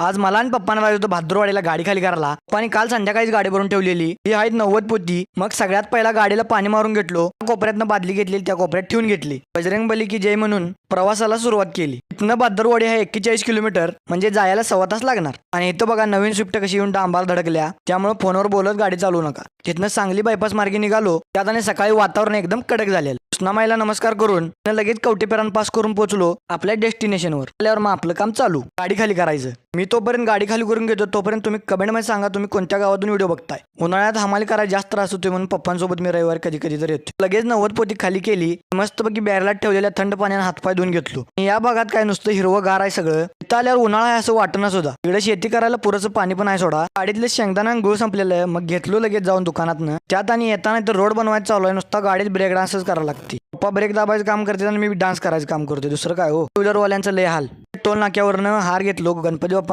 आज मला आणि पप्पांना जायचं होतं भाद्रवाडीला गाडी खाली करायला. पप्पांनी काल संध्याकाळीच गाडी भरून ठेवलेली. ही आहेत 90 पोती. मग सगळ्यात पहिला गाडीला पाणी मारून घेतलो. कोपऱ्यातनं बादली घेतली, त्या कोपऱ्यात ठेवून घेतली. बजरंग बली की जय म्हणून प्रवासाला सुरुवात केली. इथनं भाद्रवाडी आहे 41 किलोमीटर, म्हणजे जायला 1.25 तास लागणार. आणि इथं बघा नवीन स्विफ्ट कशी येऊन डांबाला धडकल्या, त्यामुळे फोनवर बोलत गाडी चालवू नका. तिथनं सांगली बायपास मार्गे निघालो. त्यात आणि सकाळी वातावरण एकदम कडक झालेलं. कृष्णामाईला नमस्कार करून लगेच कवटेपेरान पास करून पोहोचलो आपल्या डेस्टिनेशनवर. आल्यावर मग आपलं काम चालू, गाडी खाली करायचं. मी तोपर्यंत गाडी खाली करून घेतो. तोपर्यंत तुम्ही कमेंटमध्ये सांगा तुम्ही कोणत्या गावातून व्हिडिओ बघताय. उन्हाळ्यात हमाली करायला जास्त त्रास होतोय म्हणून पप्पांसोबत मी रविवारी कधी तर येतो. लगेच 90 पोती खाली केली. मस्तपैकी बॅरलात ठेवलेल्या थंड पाण्याने हातपाय धुवून घेतलो. या भागात काय नुसतं हिरवं गार आहे सगळं. इथं आल्यावर उन्हाळा आहे असं वाटणं सुद्धा. इकडे शेती करायला पुरेसं पाणी पण आहे सोडा. गाडीतले शेंगदाणा गुळ संपलेलं आहे. मग घेतलो लगेच जाऊन दुकानातनं. त्यात आणि येताना तर रोड बनवायचं चालू आहे. नुसता गाडीत ब्रेक डान्सच करायला लागते. पप्पा ब्रेक दाबायचं काम करते आणि मी डान्स करायचं काम करते. दुसरं काय हो, टू व्हीलरवाल्यांचं लय हाल. टोल नाक्यावरनं हार घेतलो गणपती बाप्पा